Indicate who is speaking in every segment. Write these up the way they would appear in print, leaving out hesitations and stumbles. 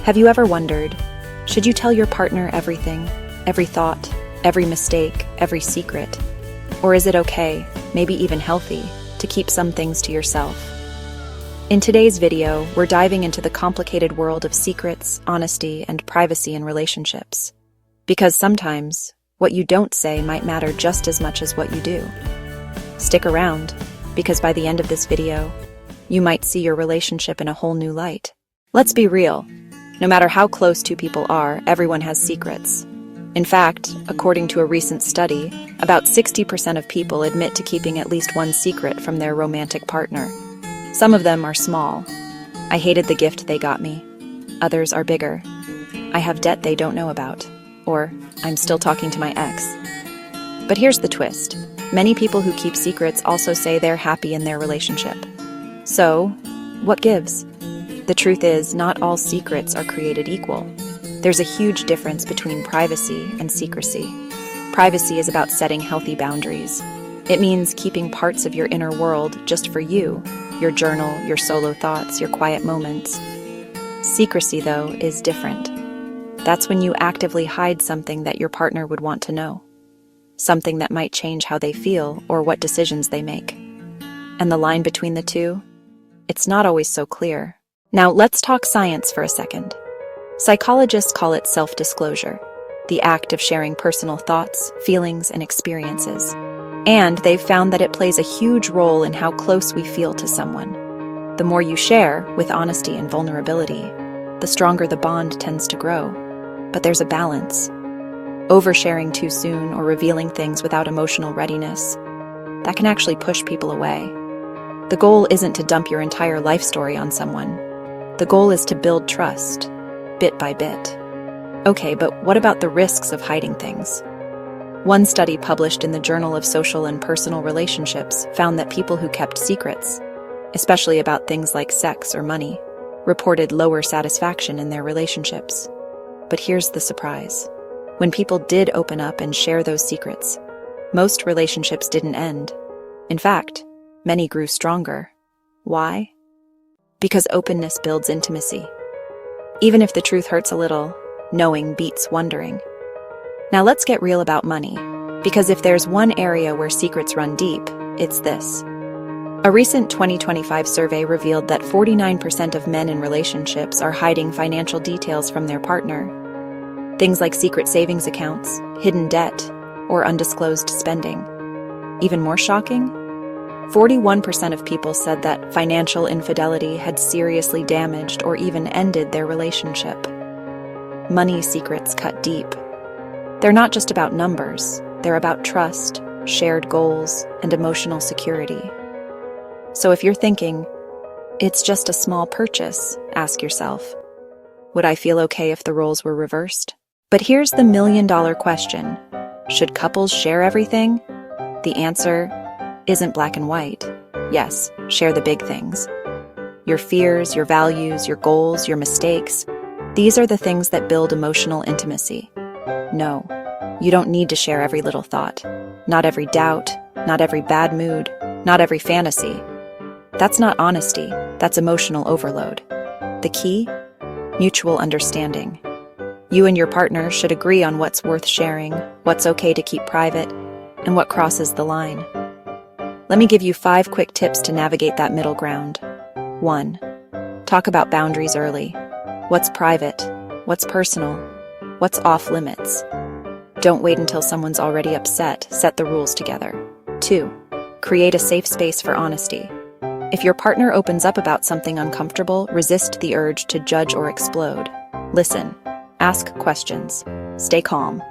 Speaker 1: Have you ever wondered, should you tell your partner everything, every thought, every mistake, every secret? Or is it okay, maybe even healthy, to keep some things to yourself? In today's video, we're diving into the complicated world of secrets, honesty, and privacy in relationships. Because sometimes, what you don't say might matter just as much as what you do. Stick around, because by the end of this video, you might see your relationship in a whole new light. Let's be real. No matter how close two people are, everyone has secrets. In fact, according to a recent study, about 60% of people admit to keeping at least one secret from their romantic partner. Some of them are small. I hated the gift they got me. Others are bigger. I have debt they don't know about. Or, I'm still talking to my ex. But here's the twist. Many people who keep secrets also say they're happy in their relationship. So, what gives? The truth is, not all secrets are created equal. There's a huge difference between privacy and secrecy. Privacy is about setting healthy boundaries. It means keeping parts of your inner world just for you, your journal, your solo thoughts, your quiet moments. Secrecy, though, is different. That's when you actively hide something that your partner would want to know. Something that might change how they feel or what decisions they make. And the line between the two? It's not always so clear. Now, let's talk science for a second. Psychologists call it self-disclosure, the act of sharing personal thoughts, feelings, and experiences. And they've found that it plays a huge role in how close we feel to someone. The more you share, with honesty and vulnerability, the stronger the bond tends to grow. But there's a balance. Oversharing too soon or revealing things without emotional readiness, that can actually push people away. The goal isn't to dump your entire life story on someone. The goal is to build trust, bit by bit. Okay, but what about the risks of hiding things? One study published in the Journal of Social and Personal Relationships found that people who kept secrets, especially about things like sex or money, reported lower satisfaction in their relationships. But here's the surprise. When people did open up and share those secrets, most relationships didn't end. In fact, many grew stronger. Why? Because openness builds intimacy. Even if the truth hurts a little, knowing beats wondering. Now let's get real about money, because if there's one area where secrets run deep, it's this. A recent 2025 survey revealed that 49% of men in relationships are hiding financial details from their partner. Things like secret savings accounts, hidden debt, or undisclosed spending. Even more shocking? 41% of people said that financial infidelity had seriously damaged or even ended their relationship. Money secrets cut deep. They're not just about numbers, they're about trust, shared goals, and emotional security. So if you're thinking, it's just a small purchase, ask yourself, would I feel okay if the roles were reversed? But here's the million-dollar question. Should couples share everything? The answer isn't black and white. Yes, share the big things. Your fears, your values, your goals, your mistakes. These are the things that build emotional intimacy. No, you don't need to share every little thought. Not every doubt, not every bad mood, not every fantasy. That's not honesty, that's emotional overload. The key? Mutual understanding. You and your partner should agree on what's worth sharing, what's okay to keep private, and what crosses the line. Let me give you 5 quick tips to navigate that middle ground. 1. Talk about boundaries early. What's private? What's personal? What's off limits? Don't wait until someone's already upset. Set the rules together. 2. Create a safe space for honesty. If your partner opens up about something uncomfortable, resist the urge to judge or explode. Listen. Ask questions. Stay calm.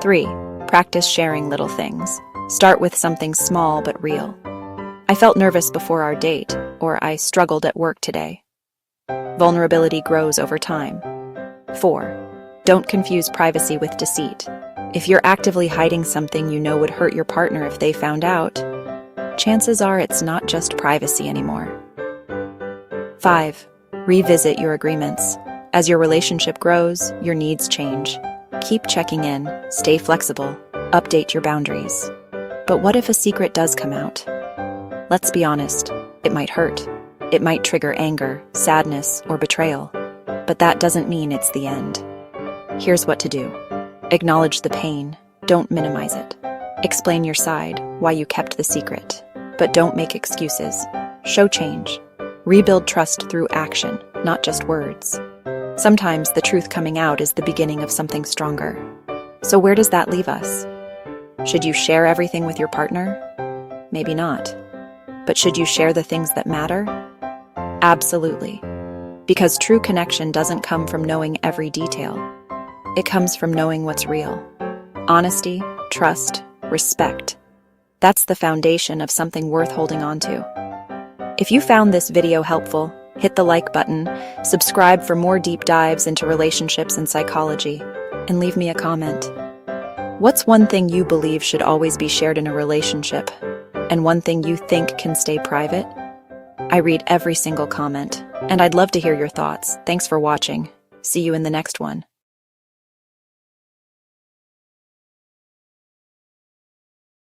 Speaker 1: 3. Practice sharing little things. Start with something small but real. I felt nervous before our date, or I struggled at work today. Vulnerability grows over time. 4. Don't confuse privacy with deceit. If you're actively hiding something you know would hurt your partner if they found out, chances are it's not just privacy anymore. 5. Revisit your agreements. As your relationship grows, your needs change. Keep checking in, stay flexible, update your boundaries. But what if a secret does come out? Let's be honest, it might hurt. It might trigger anger, sadness, or betrayal. but that doesn't mean it's the end. Here's what to do. Acknowledge the pain. Don't minimize it. Explain your side, why you kept the secret. But don't make excuses. Show change. Rebuild trust through action, not just words. Sometimes the truth coming out is the beginning of something stronger. So where does that leave us? Should you share everything with your partner? Maybe not. But should you share the things that matter? Absolutely. Because true connection doesn't come from knowing every detail. It comes from knowing what's real. Honesty, trust, respect. That's the foundation of something worth holding on to. If you found this video helpful, hit the like button, subscribe for more deep dives into relationships and psychology, and leave me a comment. What's one thing you believe should always be shared in a relationship, and one thing you think can stay private? I read every single comment, and I'd love to hear your thoughts. Thanks for watching. See you in the next one.